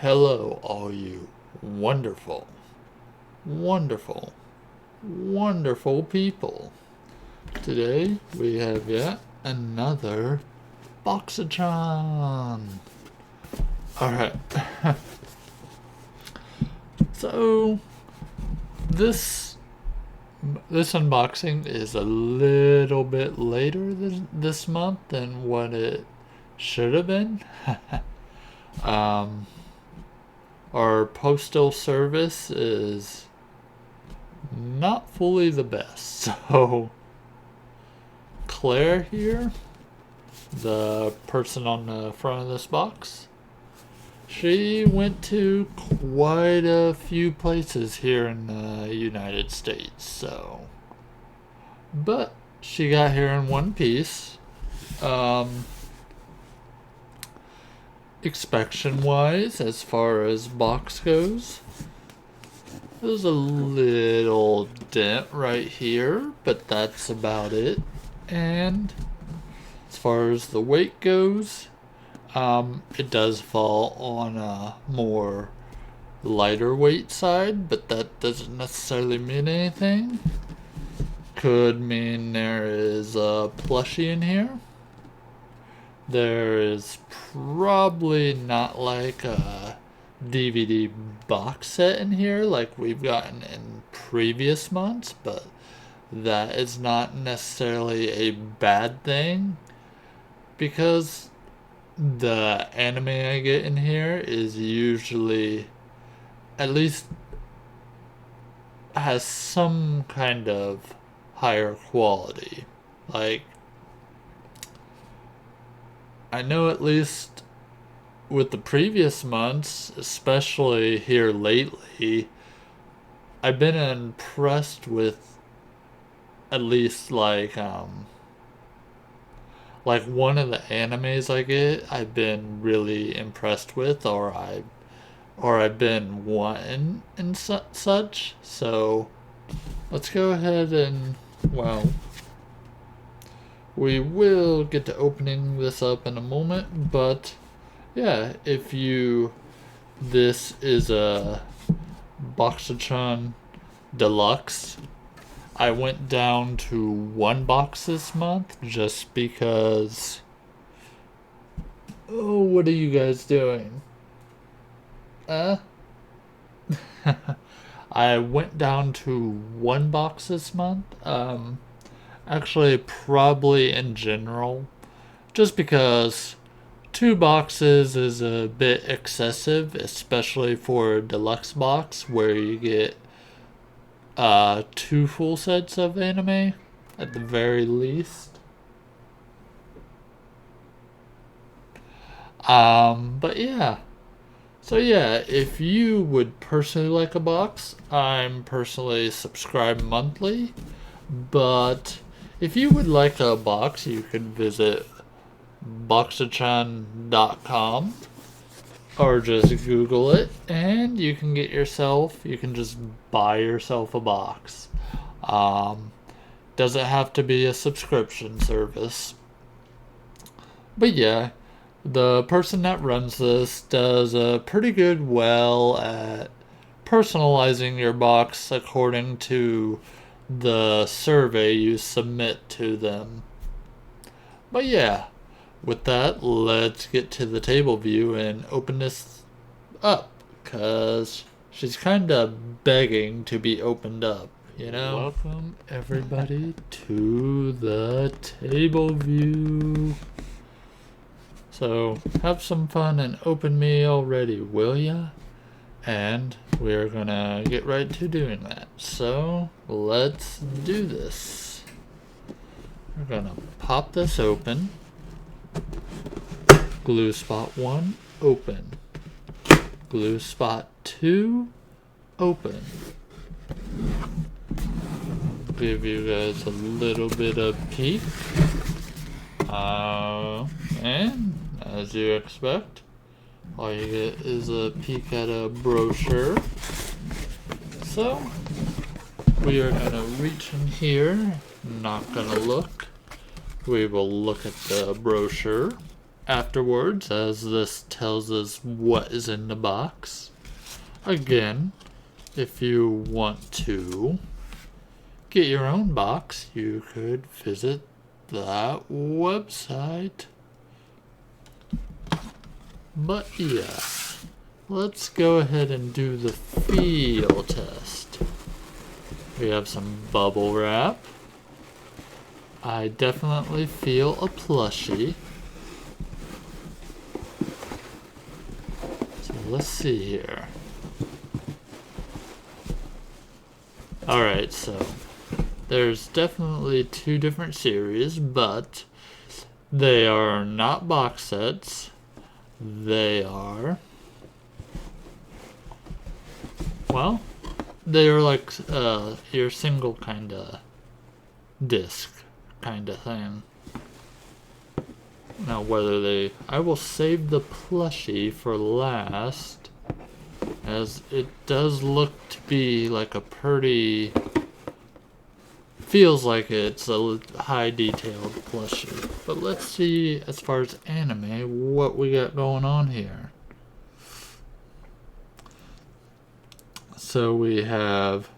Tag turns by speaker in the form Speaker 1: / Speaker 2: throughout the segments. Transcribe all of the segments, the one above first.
Speaker 1: Hello, all you wonderful, wonderful, wonderful people. Today we have yet another Boxuchan. Alright. So, this unboxing is a little bit later this month than what it should have been. Our postal service is not fully the best. So Claire here, the person on the front of this box, she went to quite a few places here in the United States. But she got here in one piece. Inspection wise, as far as box goes, there's a little dent right here, but that's about it. And as far as the weight goes, it does fall on a more lighter weight side, but that doesn't necessarily mean anything. Could mean there is a plushie in here. There is probably not like a DVD box set in here like we've gotten in previous months, but that is not necessarily a bad thing because the anime I get in here is usually at least has some kind of higher quality. Like, I know at least with the previous months, especially here lately, I've been impressed with at least like one of the animes I get, I've been really impressed with, or I've been wanting and such. So let's go ahead and, well, we will get to opening this up in a moment, but yeah, this is a Boxuchan Deluxe. I went down to one box this month just because. Oh, what are you guys doing? I went down to one box this month. Actually, probably in general, just because 2 boxes is a bit excessive, especially for a deluxe box where you get 2 full sets of anime at the very least. But yeah. So yeah, if you would personally like a box, I'm personally subscribed monthly, but if you would like a box, you can visit Boxuchan.com or just Google it and you can just buy yourself a box. Doesn't have to be a subscription service. But yeah, the person that runs this does a pretty good well at personalizing your box according to the survey you submit to them. But yeah, with that, let's get to the table view and open this up, because she's kind of begging to be opened up, you know? Welcome, everybody, to the table view. So, have some fun and open me already, will ya? And we're gonna get right to doing that. So, let's do this. We're gonna pop this open. Glue spot 1, open. Glue spot 2, open. Give you guys a little bit of peek. And as you expect, all you get is a peek at a brochure. So, we are gonna reach in here, not gonna look. We will look at the brochure. afterwards, as this tells us what is in the box. Again, if you want to get your own box, you could visit that website. But yeah, let's go ahead and do the feel test. We have some bubble wrap. I definitely feel a plushie. So let's see here. Alright, so there's definitely two different series, but they are not box sets. They are, well, they are like your single kind of disc kind of thing. Now whether they, I will save the plushie for last, as it does look to be like a pretty, feels like it's a high detailed plushie. But let's see, as far as anime, what we got going on here. So we have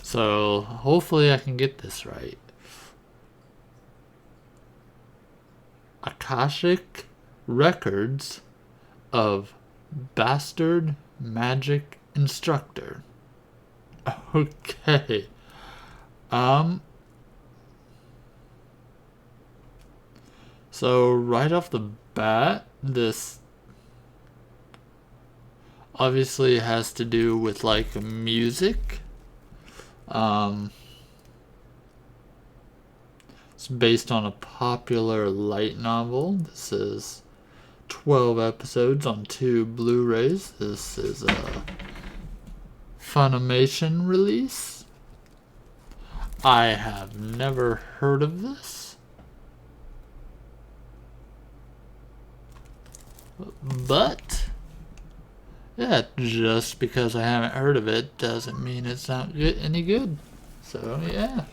Speaker 1: so hopefully I can get this right. Akashic Records of Bastard Magic Instructor. Okay. So right off the bat, this obviously has to do with like music. It's based on a popular light novel. This is 12 episodes on 2 Blu-rays. This is a Funimation release. I have never heard of this, but yeah, just because I haven't heard of it doesn't mean it's not any good. So yeah.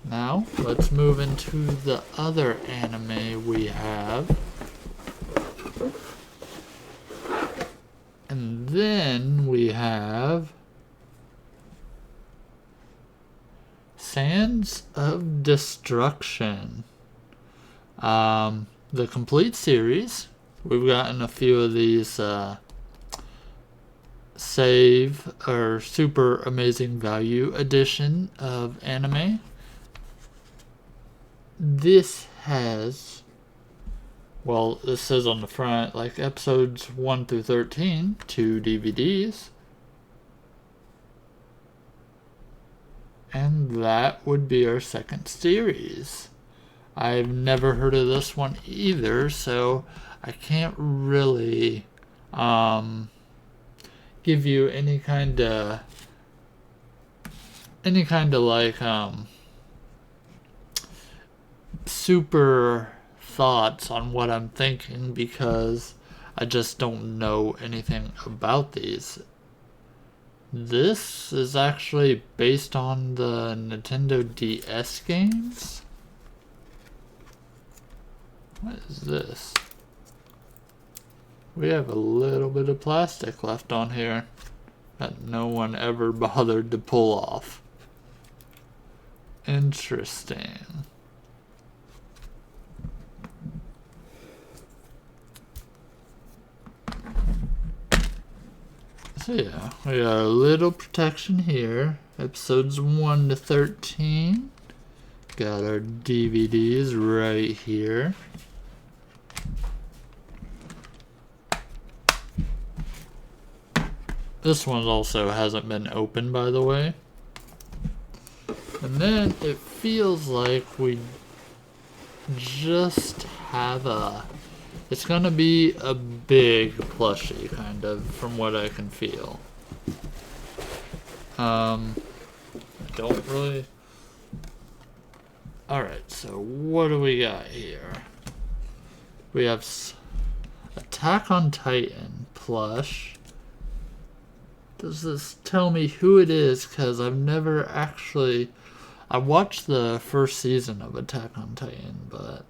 Speaker 1: Now let's move into the other anime we have. And then we have Sands of Destruction. The complete series. We've gotten a few of these save or super amazing value edition of anime. This has, well, it says on the front, like episodes 1 through 13, 2 DVDs. And that would be our second series. I've never heard of this one either, so I can't really give you any kind of like super thoughts on what I'm thinking, because I just don't know anything about these. This is actually based on the Nintendo DS games. What is this? We have a little bit of plastic left on here that no one ever bothered to pull off. Interesting. So yeah, we got a little protection here. Episodes 1 to 13. Got our DVDs right here. This one also hasn't been opened, by the way. And then it feels like we just have a... It's gonna be a big plushie, kind of, from what I can feel. I don't really... Alright, so what do we got here? We have Attack on Titan plush. does this tell me who it is? Because I've never actually. I watched the first season of Attack on Titan, but.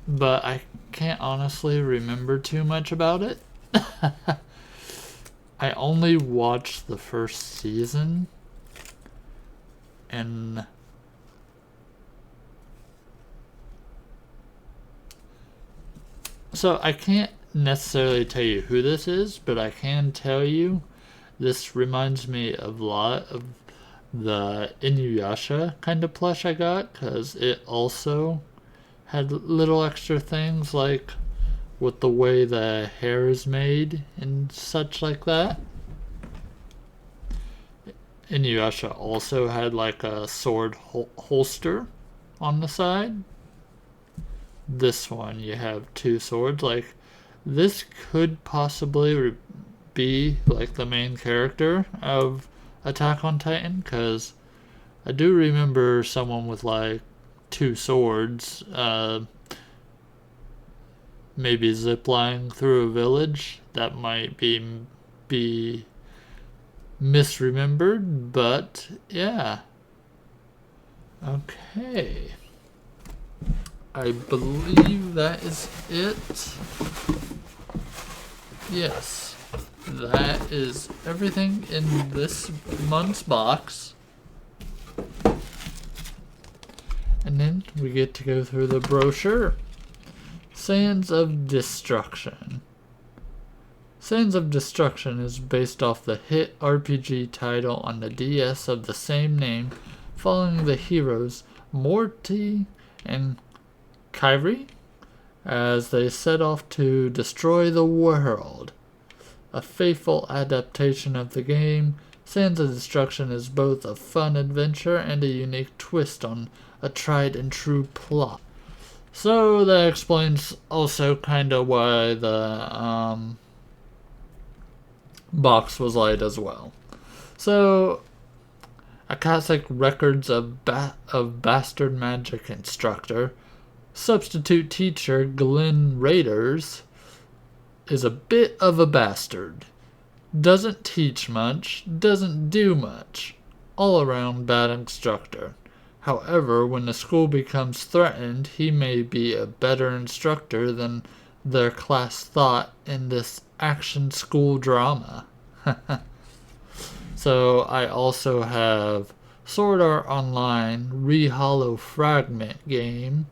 Speaker 1: But I can't honestly remember too much about it. I only watched the first season, and so I can't necessarily tell you who this is, but I can tell you this reminds me of a lot of the Inuyasha kind of plush I got, because it also had little extra things like with the way the hair is made and such like that. Inuyasha also had like a sword holster on the side. This one you have two swords. Like, this could possibly be like the main character of Attack on Titan, because I do remember someone with like two swords maybe zipline through a village. That might be misremembered, but yeah. Okay, I believe that is it. Yes, that is everything in this month's box. And then we get to go through the brochure. Sands of Destruction. Sands of Destruction is based off the hit RPG title on the DS of the same name, following the heroes Morty and Kyrie as they set off to destroy the world. A faithful adaptation of the game, Sands of Destruction is both a fun adventure and a unique twist on a tried and true plot. So that explains also kind of why the box was light as well. So, Akashic Records of Bastard Magic Instructor, substitute teacher Glenn Raiders is a bit of a bastard. Doesn't teach much, doesn't do much. All around bad instructor. However, when the school becomes threatened, he may be a better instructor than their class thought in this action school drama. So I also have Sword Art Online Re-Hollow Fragment game,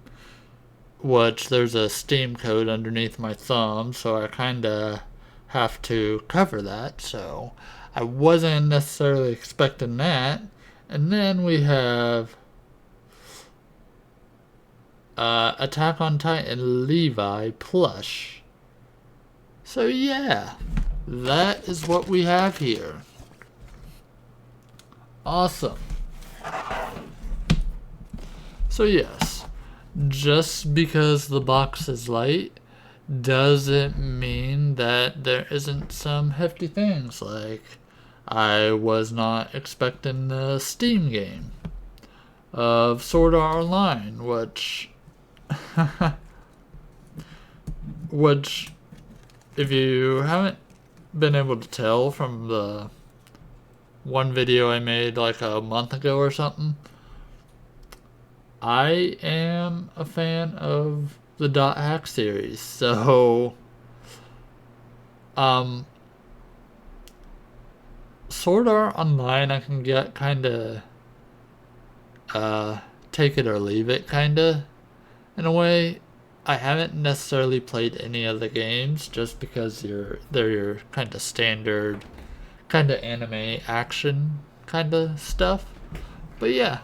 Speaker 1: which there's a Steam code underneath my thumb, so I kinda have to cover that, so I wasn't necessarily expecting that. And then we have Attack on Titan Levi plush. So yeah, that is what we have here. Awesome. So yes, just because the box is light doesn't mean that there isn't some hefty things. Like, I was not expecting the Steam game of Sword Art Online, which if you haven't been able to tell from the one video I made like a month ago or something, I am a fan of the Dot Hack series. So Sword Art Online I can get kinda take it or leave it kinda. In a way, I haven't necessarily played any of the games just because they're your kind of standard, kind of anime action kind of stuff. But yeah,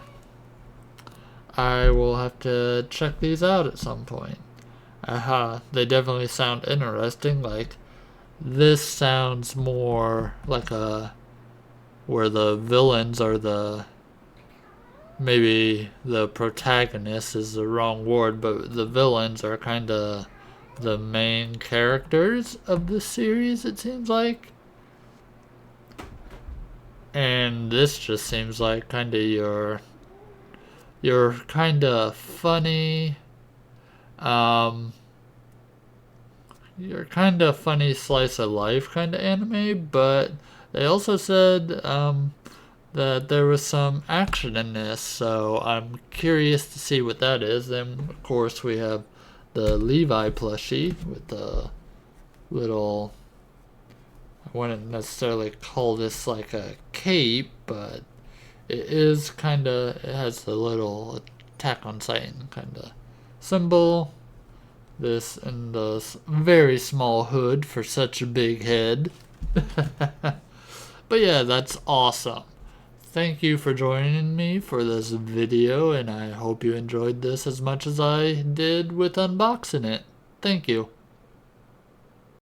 Speaker 1: I will have to check these out at some point. They definitely sound interesting. Like, this sounds more like where the villains are maybe the protagonist is the wrong word, but the villains are kind of the main characters of the series, it seems like. And this just seems like kind of your kind of funny, um, your kind of funny slice of life kind of anime. But they also said that there was some action in this, so I'm curious to see what that is. Then of course we have the Levi plushie with the little, I wouldn't necessarily call this like a cape, but it is kind of, it has the little Attack on Titan kind of symbol. This and the very small hood for such a big head. But yeah, that's awesome. Thank you for joining me for this video, and I hope you enjoyed this as much as I did with unboxing it. Thank you.